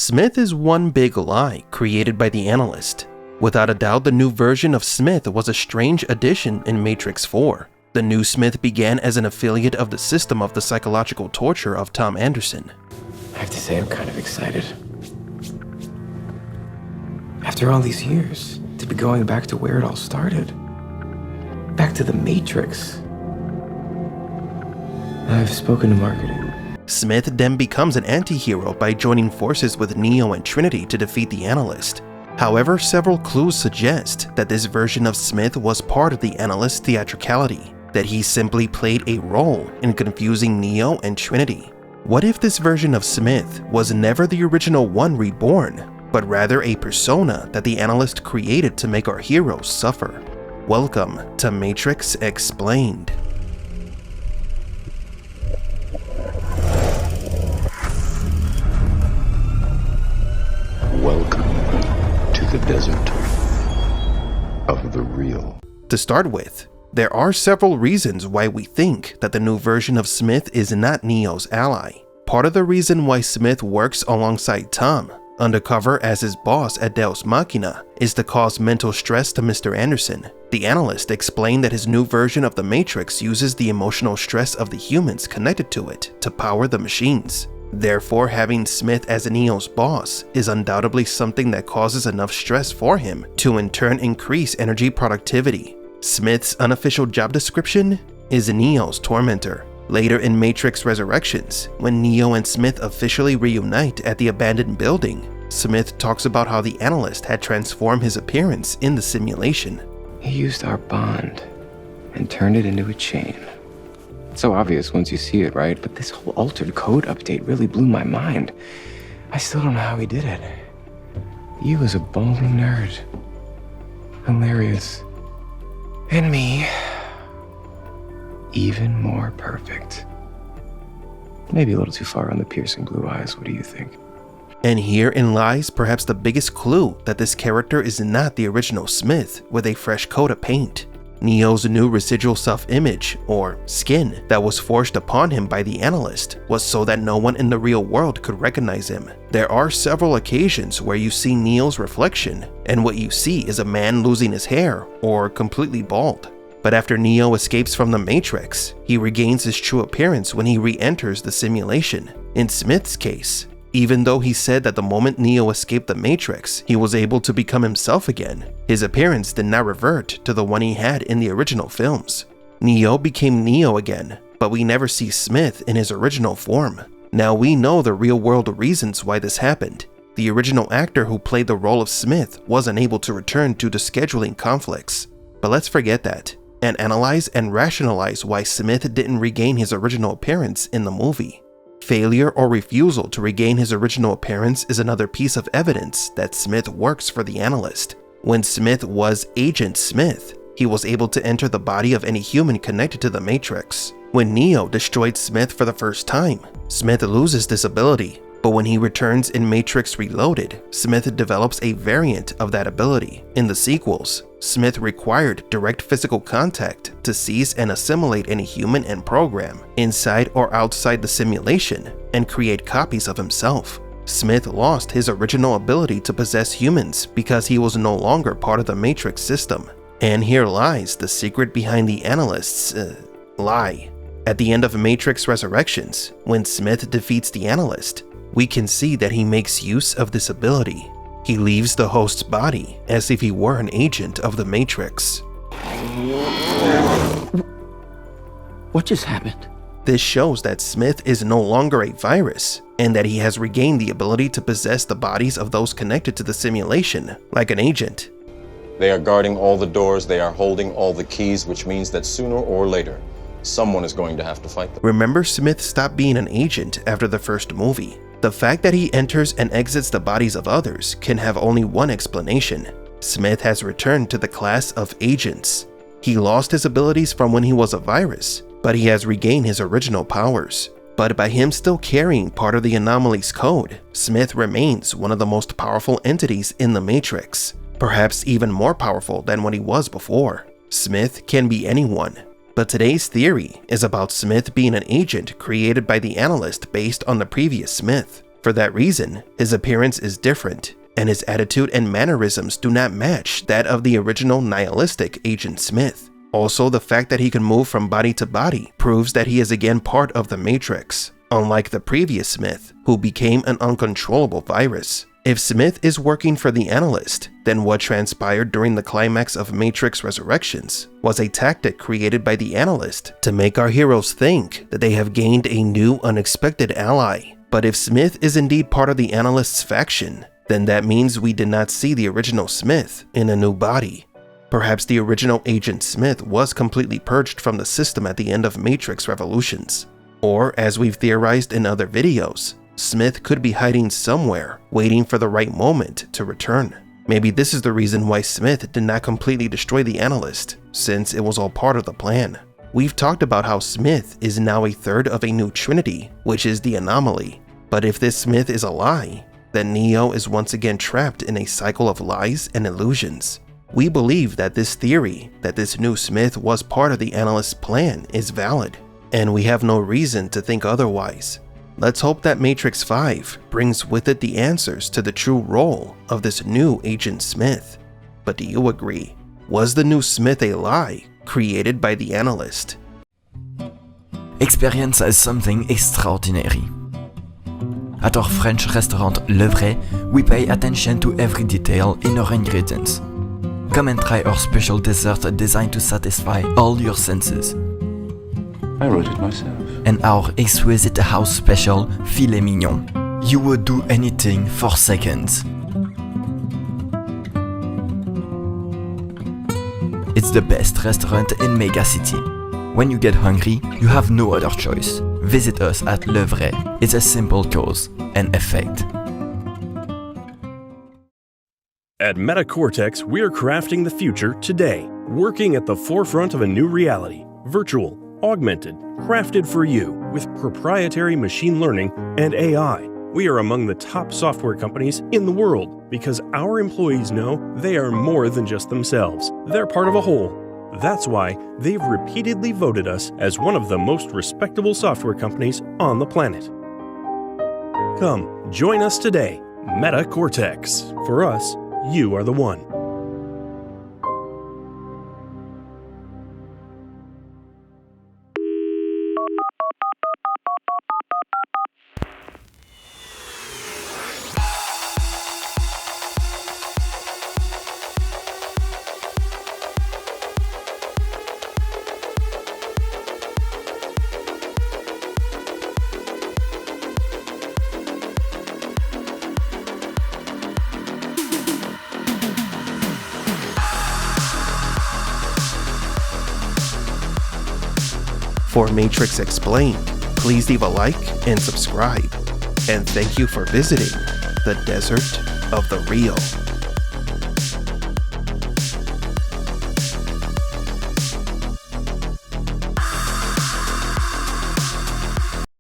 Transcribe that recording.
Smith is one big lie created by the analyst. Without a doubt, the new version of Smith was a strange addition in Matrix 4. The new Smith began as an affiliate of the system of the psychological torture of Tom Anderson. I have to say I'm kind of excited. After all these years, to be going back to where it all started. Back to the Matrix. I've spoken to marketing. Smith then becomes an anti-hero by joining forces with Neo and Trinity to defeat the analyst. However, several clues suggest that this version of Smith was part of the analyst's theatricality, that he simply played a role in confusing Neo and Trinity. What if this version of Smith was never the original one reborn, but rather a persona that the analyst created to make our heroes suffer? Welcome to Matrix Explained. Welcome to the desert of the real. To start with, there are several reasons why we think that the new version of Smith is not Neo's ally. Part of the reason why Smith works alongside Tom, undercover as his boss at Deus Machina, is to cause mental stress to Mr. Anderson. The analyst explained that his new version of the Matrix uses the emotional stress of the humans connected to it to power the machines. Therefore, having Smith as Neo's boss is undoubtedly something that causes enough stress for him to in turn increase energy productivity. Smith's unofficial job description is Neo's tormentor. Later in Matrix Resurrections, when Neo and Smith officially reunite at the abandoned building, Smith talks about how the analyst had transformed his appearance in the simulation. He used our bond and turned it into a chain. It's so obvious once you see it, right? But this whole altered code update really blew my mind. I still don't know how he did it. He was a balding nerd. Hilarious. And me, even more perfect. Maybe a little too far on the piercing blue eyes, what do you think? And herein lies perhaps the biggest clue that this character is not the original Smith with a fresh coat of paint. Neo's new residual self-image, or skin, that was forced upon him by the analyst was so that no one in the real world could recognize him. There are several occasions where you see Neo's reflection, and what you see is a man losing his hair or completely bald. But after Neo escapes from the Matrix, he regains his true appearance when he re-enters the simulation. In Smith's case, even though he said that the moment Neo escaped the Matrix, he was able to become himself again, his appearance did not revert to the one he had in the original films. Neo became Neo again, but we never see Smith in his original form. Now we know the real-world reasons why this happened. The original actor who played the role of Smith wasn't able to return due to scheduling conflicts. But let's forget that, and analyze and rationalize why Smith didn't regain his original appearance in the movie. Failure or refusal to regain his original appearance is another piece of evidence that Smith works for the analyst. When Smith was Agent Smith, he was able to enter the body of any human connected to the Matrix. When Neo destroyed Smith for the first time, Smith loses this ability, but when he returns in Matrix Reloaded, Smith develops a variant of that ability. In the sequels, Smith required direct physical contact to seize and assimilate any human and program, inside or outside the simulation, and create copies of himself. Smith lost his original ability to possess humans because he was no longer part of the Matrix system. And here lies the secret behind the analyst's lie. At the end of Matrix Resurrections, when Smith defeats the analyst, we can see that he makes use of this ability. He leaves the host's body as if he were an agent of the Matrix. What just happened? This shows that Smith is no longer a virus, and that he has regained the ability to possess the bodies of those connected to the simulation, like an agent. They are guarding all the doors, they are holding all the keys, which means that sooner or later, someone is going to have to fight them. Remember, Smith stopped being an agent after the first movie. The fact that he enters and exits the bodies of others can have only one explanation. Smith has returned to the class of agents. He lost his abilities from when he was a virus, but he has regained his original powers. But by him still carrying part of the anomaly's code, Smith remains one of the most powerful entities in the Matrix, perhaps even more powerful than what he was before. Smith can be anyone. But today's theory is about Smith being an agent created by the analyst based on the previous Smith. For that reason, his appearance is different, and his attitude and mannerisms do not match that of the original nihilistic Agent Smith. Also, the fact that he can move from body to body proves that he is again part of the Matrix, unlike the previous Smith, who became an uncontrollable virus. If Smith is working for the analyst, then what transpired during the climax of Matrix Resurrections was a tactic created by the analyst to make our heroes think that they have gained a new unexpected ally. But if Smith is indeed part of the analyst's faction, then that means we did not see the original Smith in a new body. Perhaps the original Agent Smith was completely purged from the system at the end of Matrix Revolutions. Or, as we've theorized in other videos, Smith could be hiding somewhere, waiting for the right moment to return. Maybe this is the reason why Smith did not completely destroy the analyst, since it was all part of the plan. We've talked about how Smith is now a third of a new trinity, which is the anomaly. But if this Smith is a lie, then Neo is once again trapped in a cycle of lies and illusions. We believe that this theory, that this new Smith was part of the analyst's plan, is valid, and we have no reason to think otherwise. Let's hope that Matrix 5 brings with it the answers to the true role of this new Agent Smith. But do you agree? Was the new Smith a lie created by the analyst? Experience as something extraordinary. At our French restaurant Le Vrai, we pay attention to every detail in our ingredients. Come and try our special dessert designed to satisfy all your senses. I wrote it myself. And our exquisite house special filet mignon. You would do anything for seconds. It's the best restaurant in Mega City. When you get hungry, you have no other choice. Visit us at Le Vrai. It's a simple cause and effect. At Metacortex, we're crafting the future today, working at the forefront of a new reality, virtual, augmented, crafted for you with proprietary machine learning and AI. We are among the top software companies in the world because our employees know they are more than just themselves. They're part of a whole. That's why they've repeatedly voted us as one of the most respectable software companies on the planet. Come, join us today. Metacortex. For us, you are the one. For Matrix Explained, please leave a like and subscribe. And thank you for visiting the Desert of the Real.